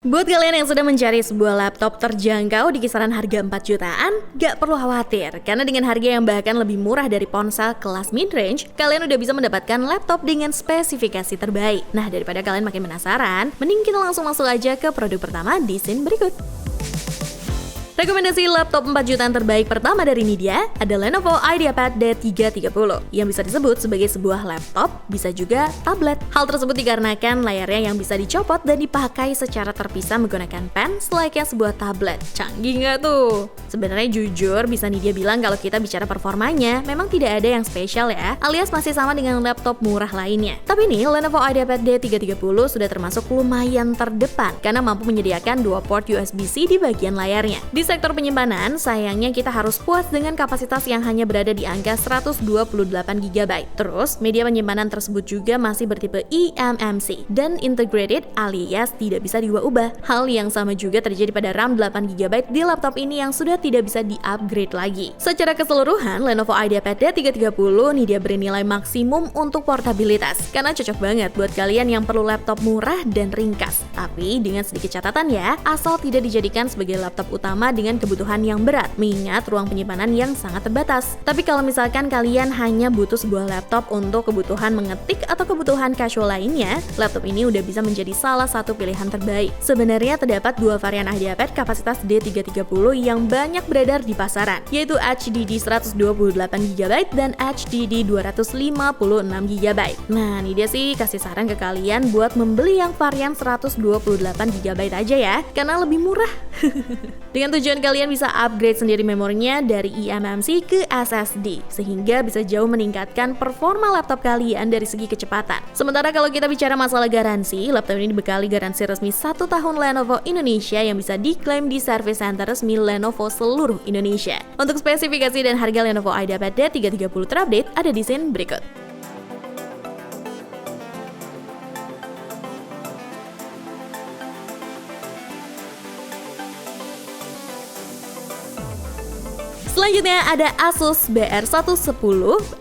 Buat kalian yang sudah mencari sebuah laptop terjangkau di kisaran harga 4 jutaan, gak perlu khawatir. Karena dengan harga yang bahkan lebih murah dari ponsel kelas mid-range, kalian udah bisa mendapatkan laptop dengan spesifikasi terbaik. Nah, daripada kalian makin penasaran, mending kita langsung masuk aja ke produk pertama di scene berikut. Rekomendasi laptop 4 jutaan terbaik pertama dari ini dia ada Lenovo IdeaPad D330 yang bisa disebut sebagai sebuah laptop, bisa juga tablet. Hal tersebut dikarenakan layarnya yang bisa dicopot dan dipakai secara terpisah menggunakan pen selayaknya sebuah tablet. Canggih nggak tuh? Sebenarnya jujur bisa nih dia bilang kalau kita bicara performanya memang tidak ada yang spesial ya, alias masih sama dengan laptop murah lainnya. Tapi nih Lenovo IdeaPad D330 sudah termasuk lumayan terdepan karena mampu menyediakan 2 port USB-C di bagian layarnya. Di sektor penyimpanan, sayangnya kita harus puas dengan kapasitas yang hanya berada di angka 128GB. Terus, media penyimpanan tersebut juga masih bertipe eMMC dan integrated alias tidak bisa diubah-ubah. Hal yang sama juga terjadi pada RAM 8GB di laptop ini yang sudah tidak bisa di-upgrade lagi. Secara keseluruhan, Lenovo IdeaPad D330 nih dia bernilai maksimum untuk portabilitas karena cocok banget buat kalian yang perlu laptop murah dan ringkas. Tapi dengan sedikit catatan ya, asal tidak dijadikan sebagai laptop utama dengan kebutuhan yang berat, mengingat ruang penyimpanan yang sangat terbatas. Tapi kalau misalkan kalian hanya butuh sebuah laptop untuk kebutuhan mengetik atau kebutuhan casual lainnya, laptop ini udah bisa menjadi salah satu pilihan terbaik. Sebenarnya terdapat dua varian IdeaPad kapasitas D330 yang banyak beredar di pasaran, yaitu HDD 128GB dan HDD 256GB. Nah, ini dia sih kasih saran ke kalian buat membeli yang varian 128GB aja ya, karena lebih murah. Dengan tujuan kalian bisa upgrade sendiri memorinya dari eMMC ke SSD, sehingga bisa jauh meningkatkan performa laptop kalian dari segi kecepatan. Sementara kalau kita bicara masalah garansi, laptop ini dibekali garansi resmi 1 tahun Lenovo Indonesia yang bisa diklaim di service center resmi Lenovo seluruh Indonesia. Untuk spesifikasi dan harga Lenovo IdeaPad D330 terupdate ada di scene berikut. Selanjutnya ada Asus BR110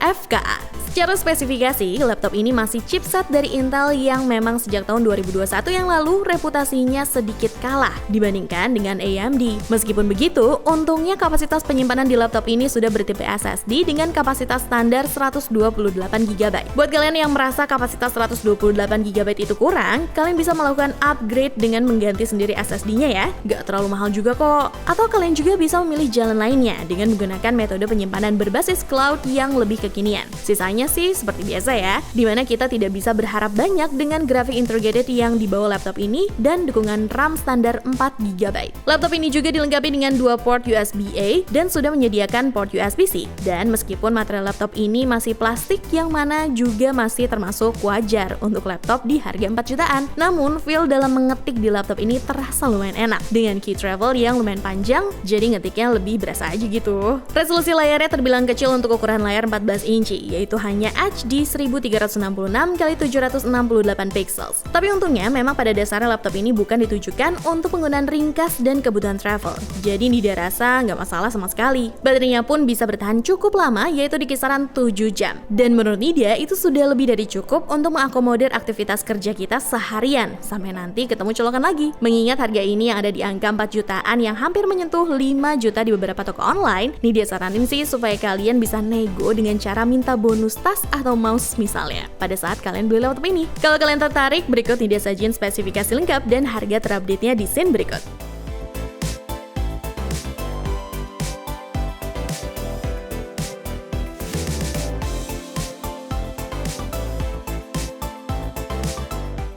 FKA. Secara spesifikasi, laptop ini masih chipset dari Intel yang memang sejak tahun 2021 yang lalu reputasinya sedikit kalah dibandingkan dengan AMD. Meskipun begitu, untungnya kapasitas penyimpanan di laptop ini sudah bertipe SSD dengan kapasitas standar 128GB. Buat kalian yang merasa kapasitas 128GB itu kurang, kalian bisa melakukan upgrade dengan mengganti sendiri SSD-nya ya. Gak terlalu mahal juga kok. Atau kalian juga bisa memilih jalan lainnya dengan menggunakan metode penyimpanan berbasis cloud yang lebih kekinian. Sisanya sih seperti biasa ya, dimana kita tidak bisa berharap banyak dengan grafik integrated yang dibawa laptop ini dan dukungan RAM standar 4GB. Laptop ini juga dilengkapi dengan 2 port USB-A dan sudah menyediakan port USB-C. Dan meskipun material laptop ini masih plastik yang mana juga masih termasuk wajar untuk laptop di harga 4 jutaan, namun feel dalam mengetik di laptop ini terasa lumayan enak dengan key travel yang lumayan panjang, jadi ngetiknya lebih berasa aja gitu. Resolusi layarnya terbilang kecil untuk ukuran layar 14 inci, yaitu hanya HD 1366x768 pixels. Tapi untungnya memang pada dasarnya laptop ini bukan ditujukan untuk penggunaan ringkas dan kebutuhan travel. Jadi Nida rasa nggak masalah sama sekali. Baterainya pun bisa bertahan cukup lama, yaitu di kisaran 7 jam. Dan menurut Nida itu sudah lebih dari cukup untuk mengakomodir aktivitas kerja kita seharian sampai nanti ketemu colokan lagi. Mengingat harga ini yang ada di angka 4 jutaan yang hampir menyentuh 5 juta di beberapa toko online, Nida saranin sih supaya kalian bisa nego dengan cara minta bonus tas atau mouse misalnya pada saat kalian beli laptop ini. Kalau kalian tertarik, berikut Nida sajiin spesifikasi lengkap dan harga terupdate-nya di scene berikut.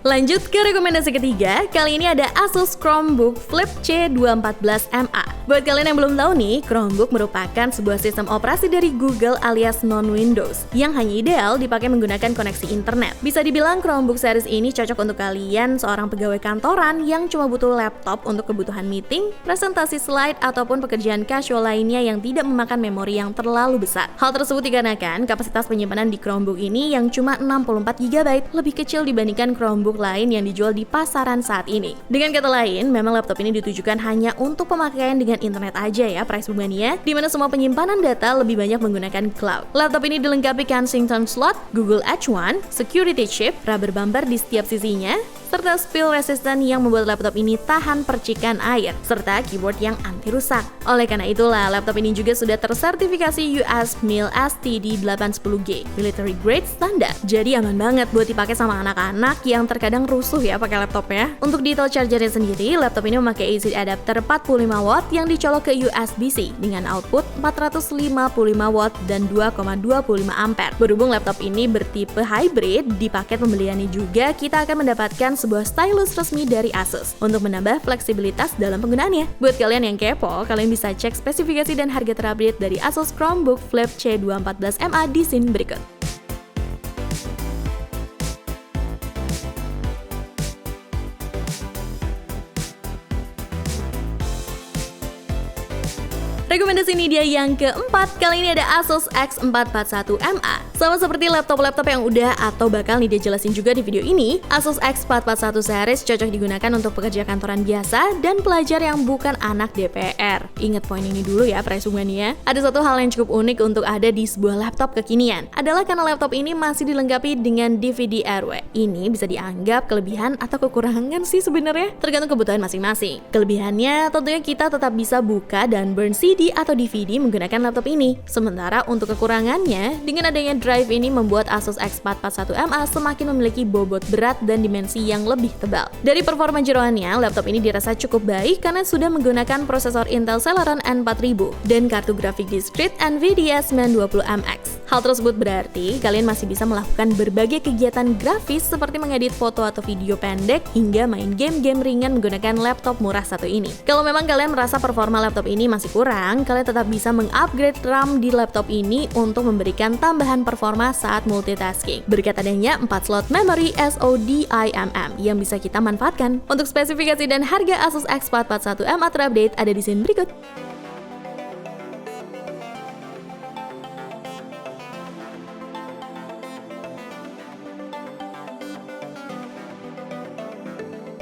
Lanjut ke rekomendasi ketiga, kali ini ada Asus Chromebook Flip C214MA. Buat kalian yang belum tahu nih, Chromebook merupakan sebuah sistem operasi dari Google alias non-Windows yang hanya ideal dipakai menggunakan koneksi internet. Bisa dibilang Chromebook series ini cocok untuk kalian seorang pegawai kantoran yang cuma butuh laptop untuk kebutuhan meeting, presentasi slide, ataupun pekerjaan casual lainnya yang tidak memakan memori yang terlalu besar. Hal tersebut dikarenakan kapasitas penyimpanan di Chromebook ini yang cuma 64GB, lebih kecil dibandingkan Chromebook lain yang dijual di pasaran saat ini. Dengan kata lain, memang laptop ini ditujukan hanya untuk pemakaian dengan internet aja ya price boomnya, di mana semua penyimpanan data lebih banyak menggunakan cloud. Laptop ini dilengkapi Kensington slot, Google H1, security chip, rubber bumper di setiap sisinya, serta spill resistant yang membuat laptop ini tahan percikan air, serta keyboard yang anti rusak. Oleh karena itulah, laptop ini juga sudah tersertifikasi US MIL STD 810G, military grade standard. Jadi aman banget buat dipakai sama anak-anak yang terkadang rusuh ya pakai laptopnya. Untuk detail chargernya sendiri, laptop ini memakai AC adapter 45 watt yang dicolok ke USB-C dengan output 455 watt dan 2,25 ampere. Berhubung laptop ini bertipe hybrid, di paket pembeliannya juga kita akan mendapatkan sebuah stylus resmi dari Asus untuk menambah fleksibilitas dalam penggunaannya. Buat kalian yang kepo, kalian bisa cek spesifikasi dan harga terupdate dari Asus Chromebook Flip C214MA di scene berikut. Rekomendasi ini dia yang keempat, kali ini ada Asus X441MA. Sama seperti laptop-laptop yang udah atau bakal nih dia jelasin juga di video ini, Asus X441 series cocok digunakan untuk pekerja kantoran biasa dan pelajar yang bukan anak DPR. Ingat poin ini dulu ya, presumannya. Ada satu hal yang cukup unik untuk ada di sebuah laptop kekinian, adalah karena laptop ini masih dilengkapi dengan DVD RW. Ini bisa dianggap kelebihan atau kekurangan sih sebenarnya, tergantung kebutuhan masing-masing. Kelebihannya tentunya kita tetap bisa buka dan burn CD atau DVD menggunakan laptop ini. Sementara untuk kekurangannya, dengan adanya drive ini membuat Asus X441MA semakin memiliki bobot berat dan dimensi yang lebih tebal. Dari performa jeroannya, laptop ini dirasa cukup baik karena sudah menggunakan prosesor Intel Celeron N4000 dan kartu grafik discrete NVIDIA 920MX. Hal tersebut berarti kalian masih bisa melakukan berbagai kegiatan grafis seperti mengedit foto atau video pendek hingga main game-game ringan menggunakan laptop murah satu ini. Kalau memang kalian merasa performa laptop ini masih kurang, kalian tetap bisa mengupgrade RAM di laptop ini untuk memberikan tambahan performa saat multitasking. Berkat adanya 4 slot memory SODIMM yang bisa kita manfaatkan. Untuk spesifikasi dan harga Asus X441MA terupdate ada di scene berikut.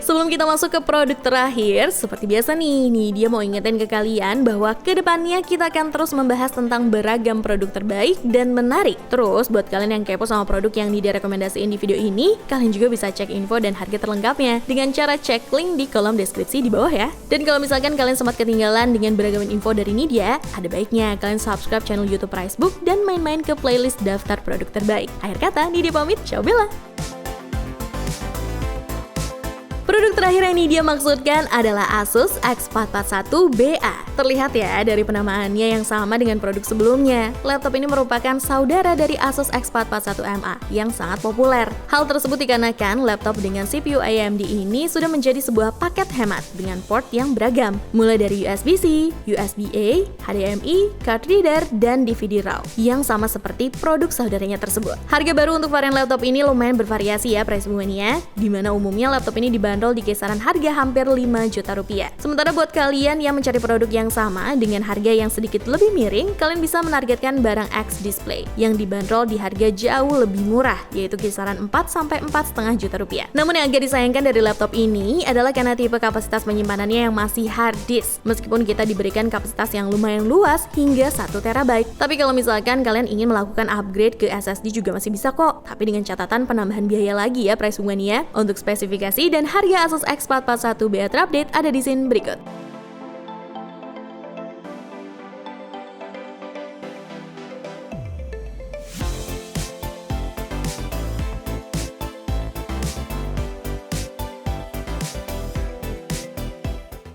Sebelum kita masuk ke produk terakhir, seperti biasa nih dia mau ingetin ke kalian bahwa kedepannya kita akan terus membahas tentang beragam produk terbaik dan menarik. Terus, buat kalian yang kepo sama produk yang direkomendasiin di video ini, kalian juga bisa cek info dan harga terlengkapnya dengan cara cek link di kolom deskripsi di bawah ya. Dan kalau misalkan kalian sempat ketinggalan dengan beragam info dari Nidya, ada baiknya kalian subscribe channel YouTube Pricebook dan main-main ke playlist daftar produk terbaik. Akhir kata, Nidya pamit, ciao Bella! Produk terakhir yang dia maksudkan adalah Asus X441BA. Terlihat ya dari penamaannya yang sama dengan produk sebelumnya. Laptop ini merupakan saudara dari Asus X441MA yang sangat populer. Hal tersebut dikarenakan laptop dengan CPU AMD ini sudah menjadi sebuah paket hemat dengan port yang beragam, mulai dari USB-C, USB-A, HDMI, card reader, dan DVD RAW yang sama seperti produk saudaranya tersebut. Harga baru untuk varian laptop ini lumayan bervariasi ya price-nya, di mana umumnya laptop ini dibanderol di kisaran harga hampir 5 juta rupiah. Sementara buat kalian yang mencari produk yang sama dengan harga yang sedikit lebih miring, kalian bisa menargetkan barang X Display yang dibanderol di harga jauh lebih murah, yaitu kisaran 4-4,5 juta rupiah. Namun yang agak disayangkan dari laptop ini adalah karena tipe kapasitas penyimpanannya yang masih hard disk, meskipun kita diberikan kapasitas yang lumayan luas hingga 1 TB. Tapi kalau misalkan kalian ingin melakukan upgrade ke SSD juga masih bisa kok, tapi dengan catatan penambahan biaya lagi ya price-nya. Untuk spesifikasi dan harga Asus X441BA terupdate ada di scene berikut.